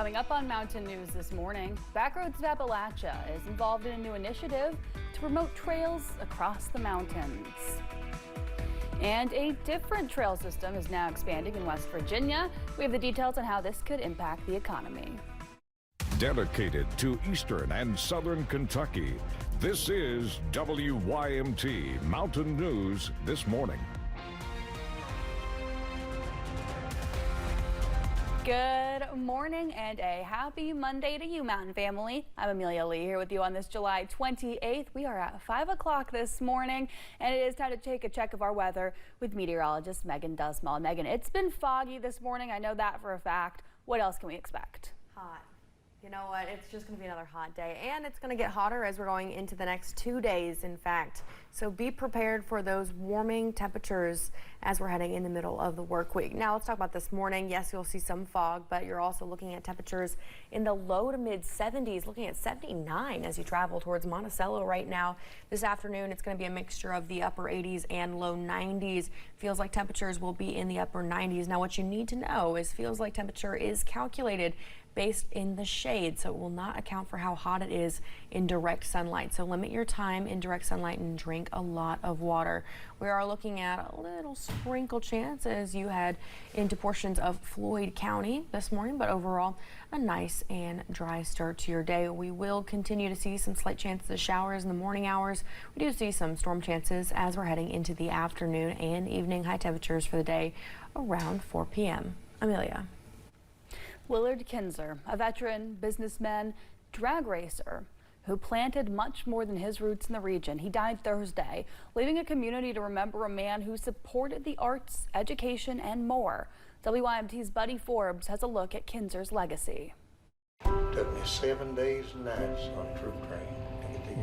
Coming up on Mountain News this morning, Backroads of Appalachia is involved in a new initiative to promote trails across the mountains. And a different trail system is now expanding in West Virginia. We have the details on how this could impact the economy. Dedicated to Eastern and Southern Kentucky, this is WYMT Mountain News this morning. Good morning and a happy Monday to you, Mountain family. I'm Amelia Lee here with you on this July 28th. We are at 5 o'clock this morning, and it is time to take a check of our weather with meteorologist Megan Dusmal. Megan, it's been foggy this morning. I know that for a fact. What else can we expect? Hot. You know what? It's just going to be another hot day, and it's going to get hotter as we're going into the next 2 days, in fact. So be prepared for those warming temperatures as we're heading in the middle of the work week. Now let's talk about this morning. Yes, you'll see some fog, but you're also looking at temperatures in the low to mid 70s, looking at 79 as you travel towards Monticello right now. This afternoon, it's going to be a mixture of the upper 80s and low 90s. Feels like temperatures will be in the upper 90s. Now what you need to know is feels like temperature is calculated based in the shade, so it will not account for how hot it is in direct sunlight. So limit your time in direct sunlight and drink a lot of water. We are looking at a little sprinkle chance as you head into portions of Floyd County this morning, but overall a nice and dry start to your day. We will continue to see some slight chances of showers in the morning hours. We do see some storm chances as we're heading into the afternoon and evening. High temperatures for the day around 4 p.m. Amelia. Willard Kinzer, a veteran, businessman, drag racer who planted much more than his roots in the region. He died Thursday, leaving a community to remember a man who supported the arts, education, and more. WYMT's Buddy Forbes has a look at Kinzer's legacy. Took me 7 days and nights on a troop train.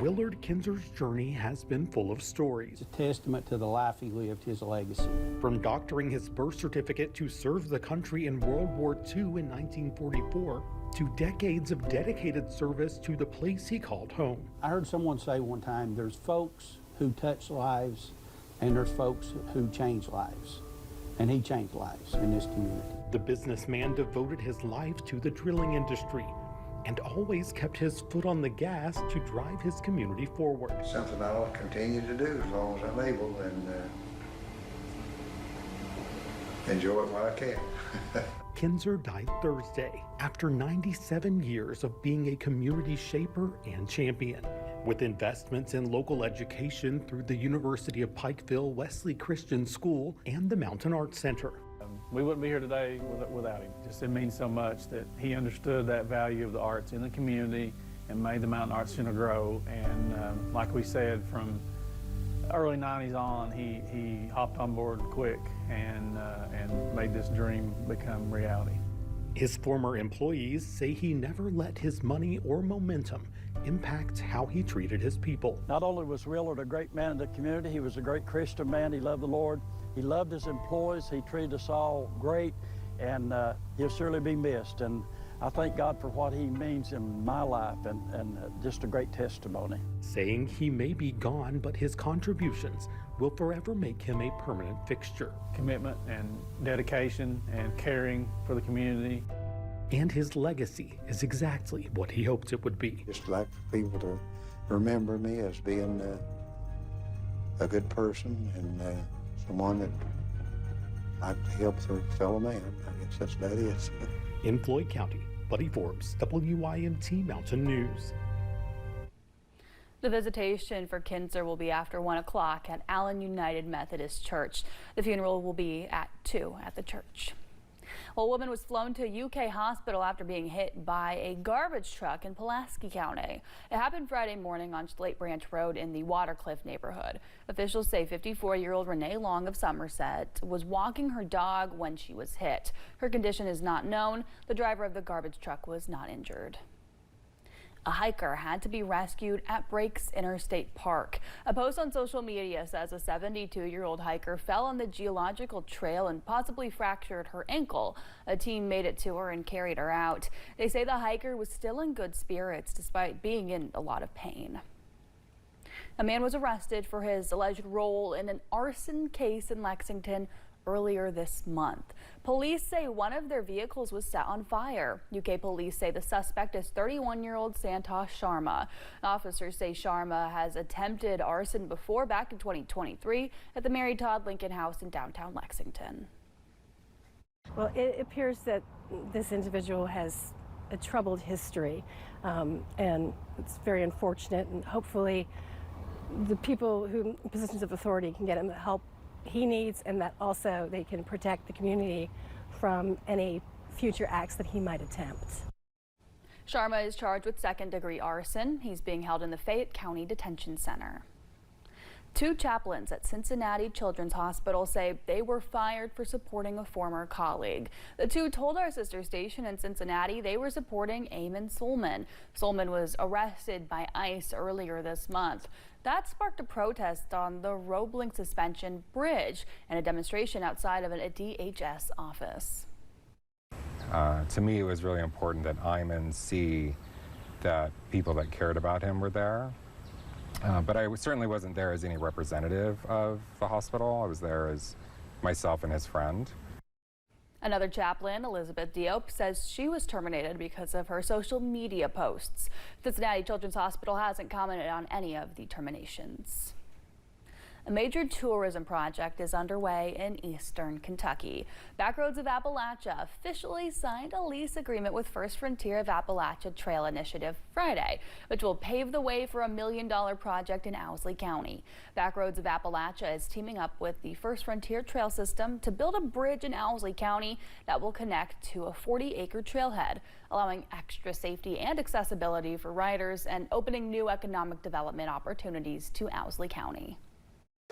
Willard Kinzer's journey has been full of stories. It's a testament to the life he lived, his legacy. From doctoring his birth certificate to serve the country in World War II in 1944, to decades of dedicated service to the place he called home. I heard someone say one time, there's folks who touch lives and there's folks who change lives. And he changed lives in this community. The businessman devoted his life to the drilling industry and always kept his foot on the gas to drive his community forward. Something I'll continue to do as long as I'm able and enjoy it while I can. Kinzer died Thursday after 97 years of being a community shaper and champion. With investments in local education through the University of Pikeville Wesley Christian School and the Mountain Arts Center. We wouldn't be here today without him. Just it means so much that he understood that value of the arts in the community and made the Mountain Arts Center grow. And like we said, from early 90s on, he hopped on board quick and made this dream become reality. His former employees say he never let his money or momentum impact how he treated his people. Not only was Willard a great man in the community, he was a great Christian man. He loved the Lord. He loved his employees. He treated us all great, and he'll surely be missed. And I thank God for what he means in my life and just a great testimony. Saying he may be gone, but his contributions will forever make him a permanent fixture. Commitment and dedication and caring for the community. And his legacy is exactly what he hoped it would be. Just like for people to remember me as being a good person and someone that liked to help their fellow man. I guess that's about it. In Floyd County, Buddy Forbes, WYMT Mountain News. The visitation for Kinzer will be after 1 o'clock at Allen United Methodist Church. The funeral will be at 2 at the church. Well, a woman was flown to a UK hospital after being hit by a garbage truck in Pulaski County. It happened Friday morning on Slate Branch Road in the Watercliff neighborhood. Officials say 54-year-old Renee Long of Somerset was walking her dog when she was hit. Her condition is not known. The driver of the garbage truck was not injured. A hiker had to be rescued at Breaks Interstate Park. A post on social media says a 72-year-old hiker fell on the geological trail and possibly fractured her ankle. A team made it to her and carried her out. They say the hiker was still in good spirits despite being in a lot of pain. A man was arrested for his alleged role in an arson case in Lexington earlier this month. Police say one of their vehicles was set on fire. UK police say the suspect is 31-year-old Santosh Sharma. Officers say Sharma has attempted arson before, back in 2023 at the Mary Todd Lincoln House in downtown Lexington. Well, it appears that this individual has a troubled history, and it's very unfortunate, and hopefully the people who in positions of authority can get him the help he needs, and that also they can protect the community from any future acts that he might attempt. Sharma is charged with second-degree arson. He's being held in the Fayette County Detention Center. 2 chaplains at Cincinnati Children's Hospital say they were fired for supporting a former colleague. The 2 told our sister station in Cincinnati they were supporting Eamon Solman. Solman was arrested by ICE earlier this month. That sparked a protest on the Roebling Suspension Bridge and a demonstration outside of a DHS office. To me, it was really important that Eamon see that people that cared about him were there. But I certainly wasn't there as any representative of the hospital. I was there as myself and his friend. Another chaplain, Elizabeth Diop, says she was terminated because of her social media posts. Cincinnati Children's Hospital hasn't commented on any of the terminations. A major tourism project is underway in eastern Kentucky. Backroads of Appalachia officially signed a lease agreement with First Frontier of Appalachia Trail Initiative Friday, which will pave the way for a $1 million project in Owsley County. Backroads of Appalachia is teaming up with the First Frontier Trail System to build a bridge in Owsley County that will connect to a 40-acre trailhead, allowing extra safety and accessibility for riders and opening new economic development opportunities to Owsley County.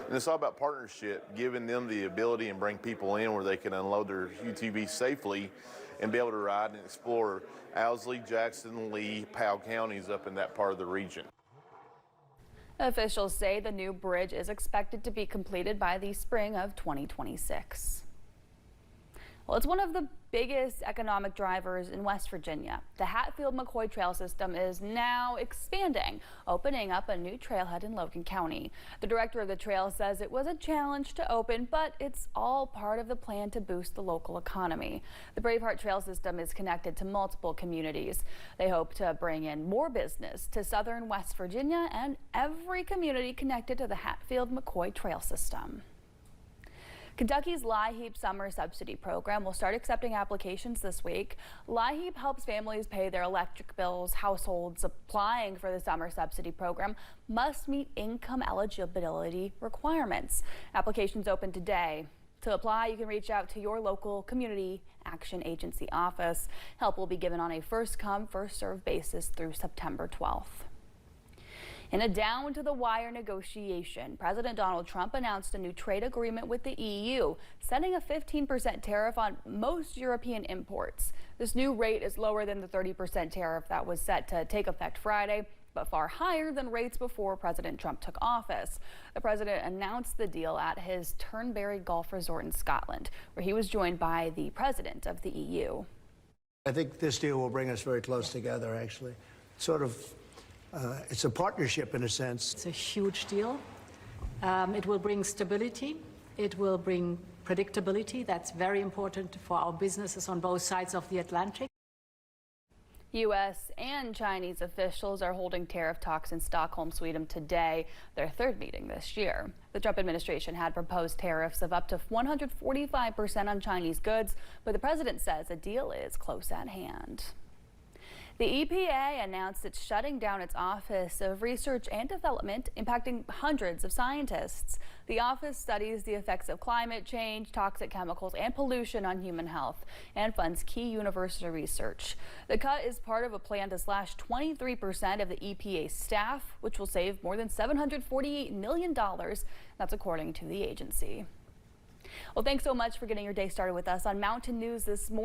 And it's all about partnership, giving them the ability and bring people in where they can unload their UTV safely and be able to ride and explore Owsley, Jackson, Lee, Powell counties up in that part of the region. Officials say the new bridge is expected to be completed by the spring of 2026. Well, it's one of the biggest economic drivers in West Virginia. The Hatfield-McCoy Trail System is now expanding, opening up a new trailhead in Logan County. The director of the trail says it was a challenge to open, but it's all part of the plan to boost the local economy. The Braveheart Trail System is connected to multiple communities. They hope to bring in more business to southern West Virginia and every community connected to the Hatfield-McCoy Trail System. Kentucky's LIHEAP Summer Subsidy Program will start accepting applications this week. LIHEAP helps families pay their electric bills. Households applying for the Summer Subsidy Program must meet income eligibility requirements. Applications open today. To apply, you can reach out to your local Community Action Agency office. Help will be given on a first-come, first-served basis through September 12th. In a down-to-the-wire negotiation, President Donald Trump announced a new trade agreement with the EU, setting a 15% tariff on most European imports. This new rate is lower than the 30% tariff that was set to take effect Friday, but far higher than rates before President Trump took office. The president announced the deal at his Turnberry Golf Resort in Scotland, where he was joined by the president of the EU. I think this deal will bring us very close together, actually. It's a partnership in a sense. It's a huge deal. It will bring stability. It will bring predictability. That's very important for our businesses on both sides of the Atlantic. U.S. and Chinese officials are holding tariff talks in Stockholm, Sweden today, their third meeting this year. The Trump administration had proposed tariffs of up to 145% on Chinese goods, but the president says a deal is close at hand. The EPA announced it's shutting down its Office of Research and Development, impacting hundreds of scientists. The office studies the effects of climate change, toxic chemicals, and pollution on human health and funds key university research. The cut is part of a plan to slash 23% of the EPA staff, which will save more than $748 million. That's according to the agency. Well, thanks so much for getting your day started with us on Mountain News this morning.